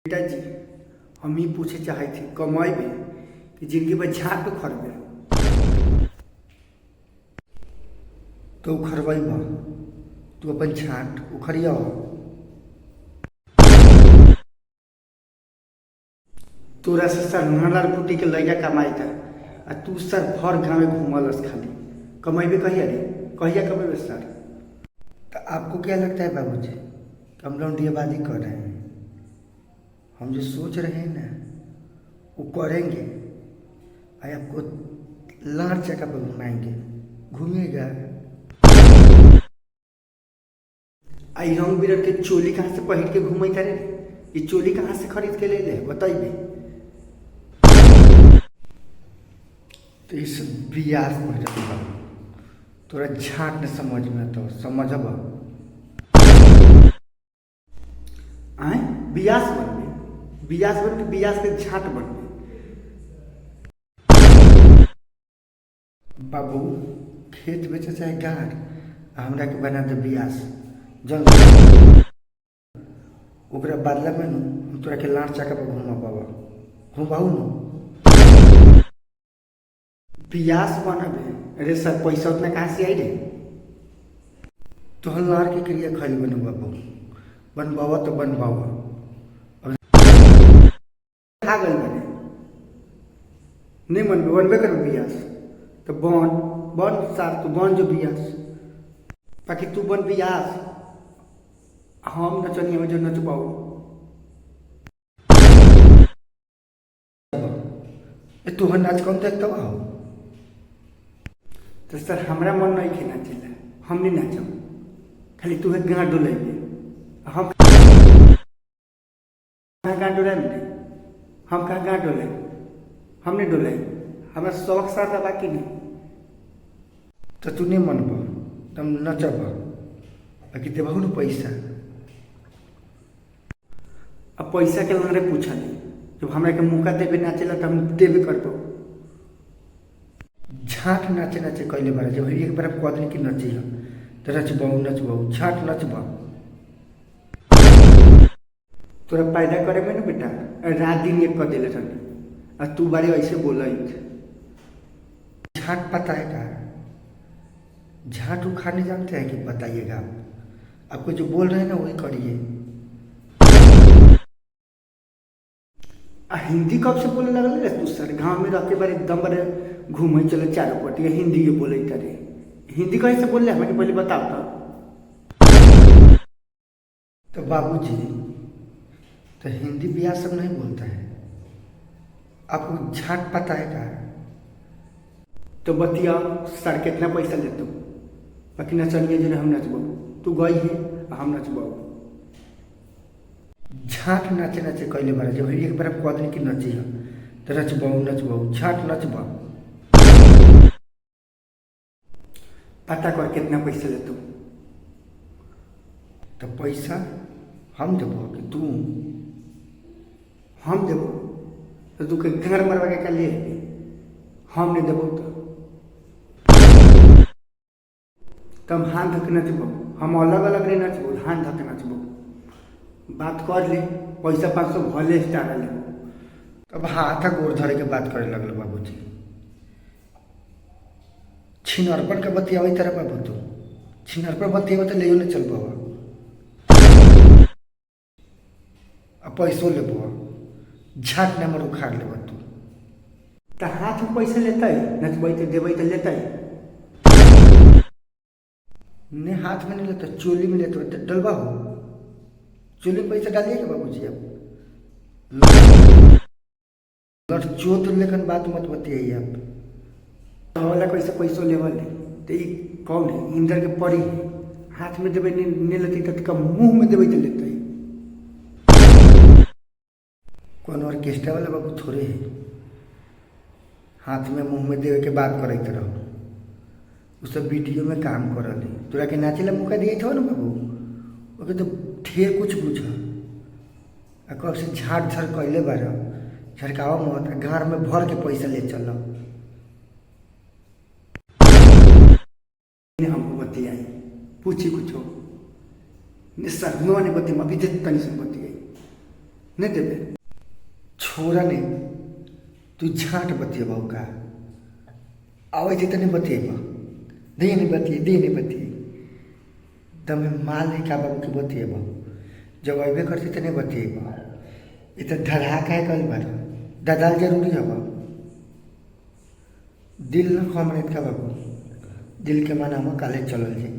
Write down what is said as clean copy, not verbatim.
पिताजी हम ही पूछे चाहे थे कमाइबे कि जिंदगी में झाट तो खरबे तो उखरबैब तू अपन झाट उखरिया तोरा से सर नालार फूटी के लैया कमाई था आ तू सर भर गाँव में घूमलस खाली कमाइबे कहिया रे कहिया कमेबे सर। तो आपको क्या लगता है बाबूजी हम लौंडियाबाजी कर रहे हैं? हम जो सोच रहे हैं ना वो करेंगे। भाई आपको लाड़ चक्का पर घुमाएंगे, घूमिएगा। आई रंग बिरंग के चोली कहाँ से पहन के घूमे थे? ये चोली कहाँ से खरीद के ले ले बताइए। तो इस बियास में तोरा झाट न समझ में तो समझब आए बियास बन बियास बन के बियास के झाट बन बाबू खेत बेचे चाहे गाड़ हमरा के बना दे बियास जल्दी ओकरा बदला में हम तोरा के लाड़ चक्का पर घुमा पावा घुमाऊ न बियास बनबे। अरे सर पैसा उतना कहाँ से आई रे? तो हम लाड़ के क्रिया खाली बनो बाबू बनबावा तो बनबावा खा गल बने नहीं मनबे बनबे कर बियास तो बन बन सार तू बन जो बियास ताकि तू बन बियास हम नचनिया में जो नचबाऊ तू नाच कौन देखता हो? तो सर हमरा मन नहीं खे नाचे हम नहीं नाचब खाली तू है गाँड डोले हम कहाँ गाँड डोले हम कहाँ गाँड डोले हम नहीं डोले हमारा शौक साथ बाकी नहीं। तो तू नहीं मनब तुम नचब बाकी देबू न पैसा। अब पैसा के लंगरे पूछा नहीं जब हमरा के मौका देवे नाचेला तो हम देवे करबो। झाट नाचे नाचे कैले बार जब एक बार कह दिन की नची तो नचबू झाट नचबू तोरा पैदा करे में ना बेटा रात दिन एक कर दिले रहने और तू बारे ऐसे बोल झाट पता है का? झाट उखाड़ने जानते हैं कि बताइएगा आप आपको जो बोल रहे हैं ना वही करिए। हिंदी कब से बोलने लगल रे तू? सर गाँव में रह के बारे एकदम बारे घूमे चले चारों पट्टी हिंदी ये बोले करे हिंदी कैसे बोल रहे हमें पहले बताओ तो बाबूजी तो हिंदी बिया सब नहीं बोलता है आपको झाट पता है का? तो बतिया सर कितना पैसा लेते बाकी नचनिए जो हम नचबो तू गई है हम नचबो। झाट नाचे नाचे कैले बार जब एक बार कह दिन की नची तो नचबू झाट नचबू पता कर कितना पैसा ले तू? तो पैसा हम देबो कि तू? हम देबो तो तू के घर मरवा के का ले हम नहीं देबो तो हम हाथ धके नचबो हम अलग अलग नहीं नचबो हाथ धके नचबो बात कर ले पैसा 500 भले स्टार ले तब हाथ गोड़ धरे के बात करे लगल बाबूजी। छिनरपन के बतियावे तरह बाबू तू छिनरपन बतियावे तो ले चल बाबा अब पैसों ले झाट नंबर उखाड़ ले तू तो हाथ में पैसा लेता है नचबे तो देवे तो लेता है ने हाथ में नहीं लेता चोली में लेते तो डलवा हो चोली में पैसा डालिए बाबूजी। अब चोत लेकिन बात मत बताइए आप वाला कैसे पैसों लेवल है तो ये कौन है इंदर के पड़ी हाथ में देवे नहीं लेती तो मुंह में देवे तो लेते कौन ऑर्केस्ट्रा वाला बाबू थोड़े है हाथ में मुंह में देवे के बात करते रहो उस सब वीडियो में काम करल तोरा के नाचे मौका दिए थे ना बाबू ओके तो ढेर कुछ बुझ कब से झाट झड़ कैले बार झड़कावा मत गाँव में भर के पैसा ले चल हमको बतियाई पूछी कुछ हो सर नो ने बतिया अभी तनी से बतियाई नहीं देवे छोरा नहीं तू झाट बतिएबा का आवे जे तने बतिएबा दे नहीं बतिए तमे माल नहीं का बाबू के बतिएबा जब अबे करती तने बतिएबा इ त धरा काहे कल बार ददाल जरूरी हवा दिल न हमरे का बाबू दिल के माना हम काले चलल जाई।